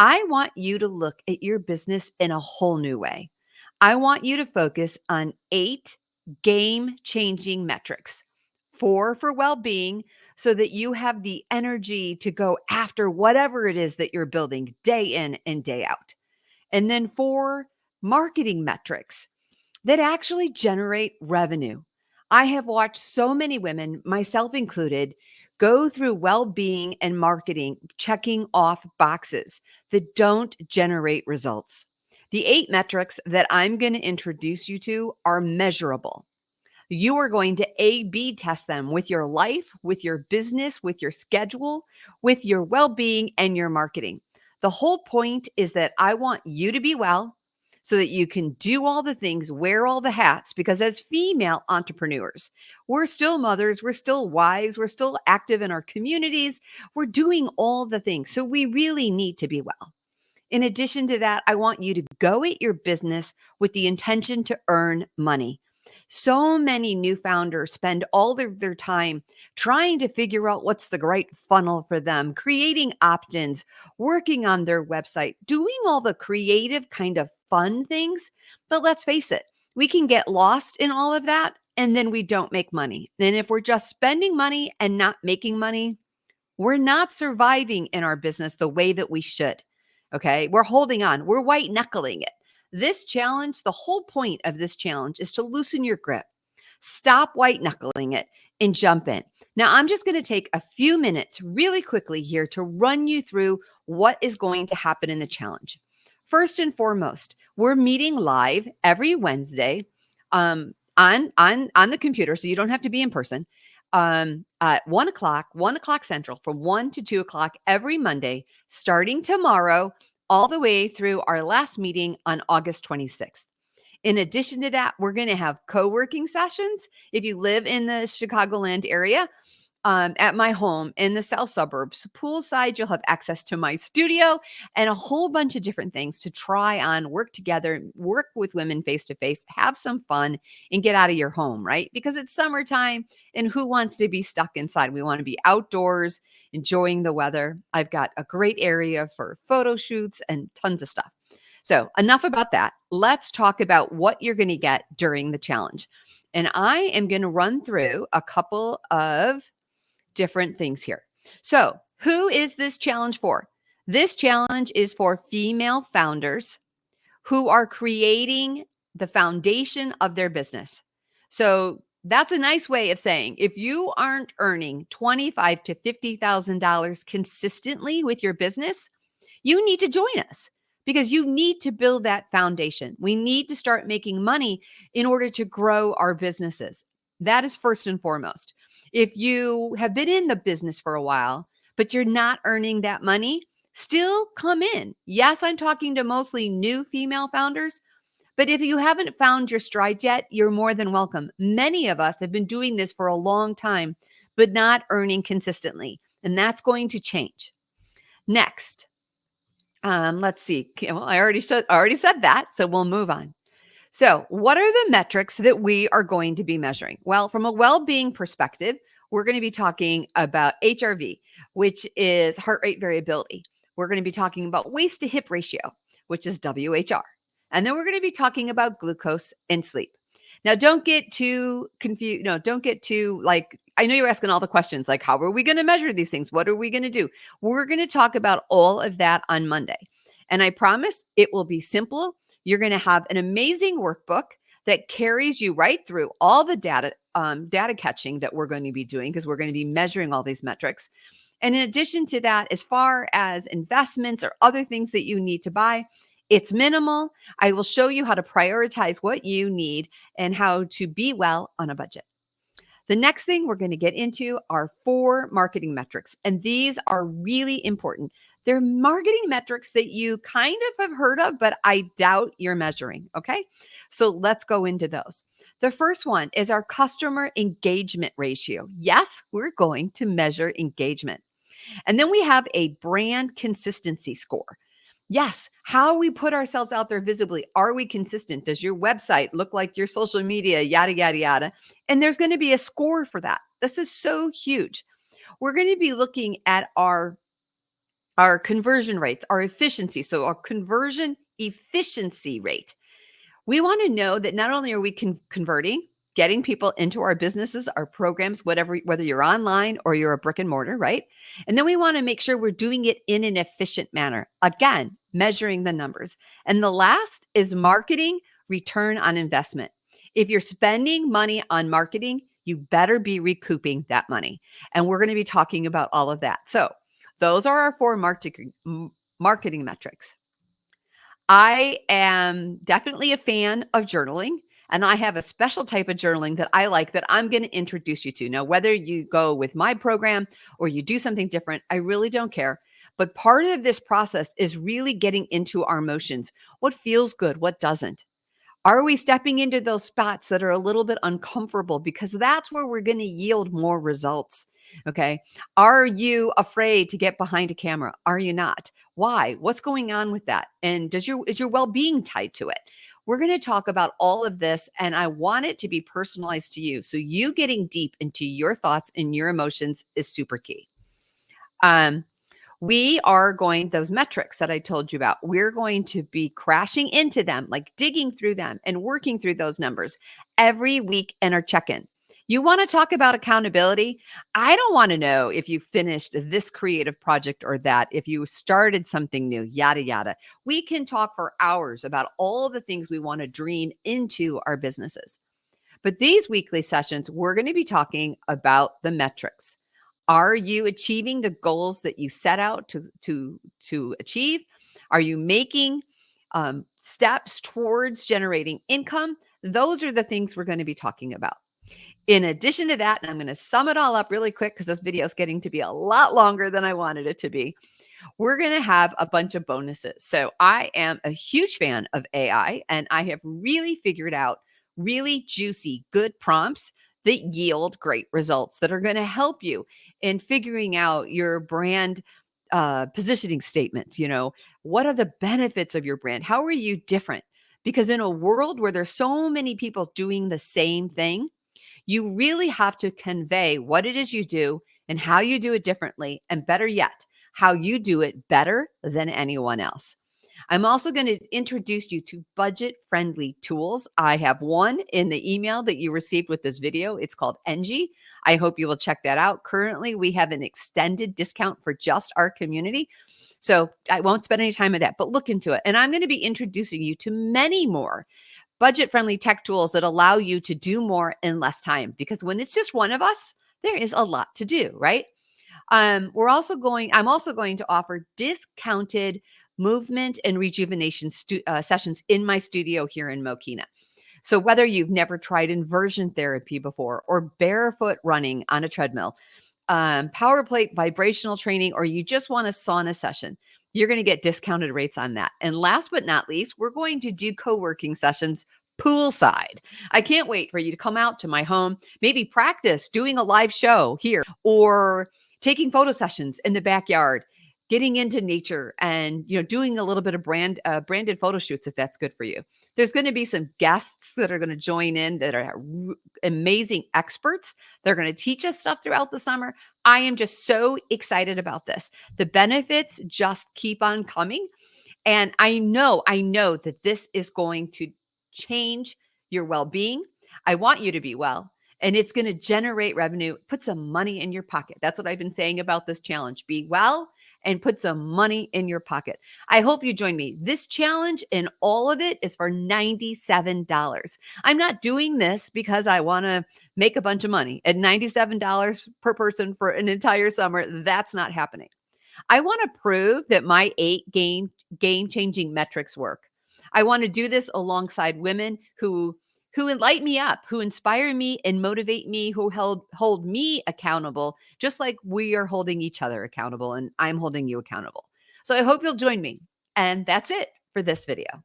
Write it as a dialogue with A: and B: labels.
A: I want you to look at your business in a whole new way. I want you to focus on 8 game-changing metrics. 4 for well-being, so that you have the energy to go after whatever it is that you're building day in and day out. And then 4 marketing metrics that actually generate revenue. I have watched so many women, myself included, go through well being and marketing, checking off boxes that don't generate results. The 8 metrics that I'm going to introduce you to are measurable. You are going to A B test them with your life, with your business, with your schedule, with your well being, and your marketing. The whole point is that I want you to be well so that you can do all the things, wear all the hats, because as female entrepreneurs, we're still mothers, we're still wives, we're still active in our communities, we're doing all the things. So we really need to be well. In addition to that, I want you to go at your business with the intention to earn money. So many new founders spend all of their time trying to figure out what's the right funnel for them, creating opt ins, working on their website, doing all the creative kind of fun things. But let's face it, we can get lost in all of that and then we don't make money. And if we're just spending money and not making money, we're not surviving in our business the way that we should. Okay. We're holding on, we're white knuckling it. This challenge, the whole point of this challenge is to loosen your grip, stop white knuckling it, and jump in. Now, I'm just going to take a few minutes really quickly here to run you through what is going to happen in the challenge. First and foremost, we're meeting live every Wednesday on the computer, so you don't have to be in person. At 1 o'clock Central, from 1 to 2 o'clock every Monday, starting tomorrow, all the way through our last meeting on August 26th. In addition to that, we're going to have co-working sessions. If you live in the Chicagoland area, at my home in the south suburbs, poolside, you'll have access to my studio and a whole bunch of different things to try on, work together, work with women face to face, have some fun, and get out of your home, right? Because it's summertime and who wants to be stuck inside? We want to be outdoors, enjoying the weather. I've got a great area for photo shoots and tons of stuff. So, enough about that. Let's talk about what you're going to get during the challenge. And I am going to run through a couple of different things here. So, who is this challenge for? This challenge is for female founders who are creating the foundation of their business. So, that's a nice way of saying if you aren't earning $25,000 to $50,000 consistently with your business, you need to join us because you need to build that foundation. We need to start making money in order to grow our businesses. That is first and foremost. If you have been in the business for a while, but you're not earning that money, still come in. Yes, I'm talking to mostly new female founders, but if you haven't found your stride yet, you're more than welcome. Many of us have been doing this for a long time, but not earning consistently, and that's going to change. Next, let's see. Well, I already said that, so we'll move on. So, what are the metrics that we are going to be measuring? Well, from a well-being perspective, we're going to be talking about HRV, which is heart rate variability. We're going to be talking about waist to hip ratio, which is WHR. And then we're going to be talking about glucose and sleep. Now, don't get too confused. No, don't get too I know you're asking all the questions like, how are we going to measure these things? What are we going to do? We're going to talk about all of that on Monday. And I promise it will be simple. You're going to have an amazing workbook that carries you right through all the data catching that we're going to be doing because we're going to be measuring all these metrics. And in addition to that, as far as investments or other things that you need to buy, it's minimal. I will show you how to prioritize what you need and how to be well on a budget. The next thing we're going to get into are 4 marketing metrics, and these are really important. They're marketing metrics that you kind of have heard of, but I doubt you're measuring, okay? So let's go into those. The first one is our customer engagement ratio. Yes, we're going to measure engagement. And then we have a brand consistency score. Yes, how we put ourselves out there visibly. Are we consistent? Does your website look like your social media? Yada, yada, yada. And there's going to be a score for that. This is so huge. We're going to be looking at our our conversion rates, our efficiency. So our conversion efficiency rate. We want to know that not only are we converting, getting people into our businesses, our programs, whether you're online or you're a brick and mortar, right? And then we want to make sure we're doing it in an efficient manner. Again, measuring the numbers. And the last is marketing return on investment. If you're spending money on marketing, you better be recouping that money. And we're going to be talking about all of that. So those are our four marketing metrics. I am definitely a fan of journaling, and I have a special type of journaling that I like that I'm going to introduce you to. Now, whether you go with my program or you do something different, I really don't care. But part of this process is really getting into our emotions. What feels good? What doesn't? Are we stepping into those spots that are a little bit uncomfortable? Because that's where we're going to yield more results. Okay. Are you afraid to get behind a camera? Are you not? Why? What's going on with that? And is your well-being tied to it? We're going to talk about all of this, and I want it to be personalized to you. So you getting deep into your thoughts and your emotions is super key. We are going, those metrics that I told you about, we're going to be crashing into them, like digging through them and working through those numbers every week in our check-in. You want to talk about accountability? I don't want to know if you finished this creative project or that, if you started something new, yada, yada. We can talk for hours about all the things we want to dream into our businesses. But these weekly sessions, we're going to be talking about the metrics. Are you achieving the goals that you set out to achieve? Are you making steps towards generating income? Those are the things we're going to be talking about. In addition to that, and I'm going to sum it all up really quick because this video is getting to be a lot longer than I wanted it to be. We're going to have a bunch of bonuses. So I am a huge fan of AI, and I have really figured out really juicy, good prompts that yield great results that are going to help you in figuring out your brand positioning statements. What are the benefits of your brand? How are you different? Because in a world where there's so many people doing the same thing, you really have to convey what it is you do and how you do it differently, and better yet, how you do it better than anyone else. I'm also going to introduce you to budget-friendly tools. I have one in the email that you received with this video. It's called Engie. I hope you will check that out. Currently, we have an extended discount for just our community. So I won't spend any time on that, but look into it. And I'm going to be introducing you to many more budget-friendly tech tools that allow you to do more in less time. Because when it's just one of us, there is a lot to do, right? I'm also going to offer discounted movement and rejuvenation sessions in my studio here in Mokina. So whether you've never tried inversion therapy before, or barefoot running on a treadmill, power plate vibrational training, or you just want a sauna session, you're going to get discounted rates on that. And last but not least, we're going to do co-working sessions poolside. I can't wait for you to come out to my home, maybe practice doing a live show here, or taking photo sessions in the backyard, getting into nature, and doing a little bit of branded photo shoots if that's good for you. There's going to be some guests that are going to join in that are amazing experts. They're going to teach us stuff throughout the summer. I am just so excited about this. The benefits just keep on coming. And I know that this is going to change your well-being. I want you to be well, and it's going to generate revenue, put some money in your pocket. That's what I've been saying about this challenge. Be well and put some money in your pocket. I hope you join me. This challenge and all of it is for $97. I'm not doing this because I want to make a bunch of money. At $97 per person for an entire summer, that's not happening. I want to prove that my 8 game-changing metrics work. I want to do this alongside women who light me up, who inspire me and motivate me, who hold me accountable, just like we are holding each other accountable, and I'm holding you accountable. So I hope you'll join me. And that's it for this video.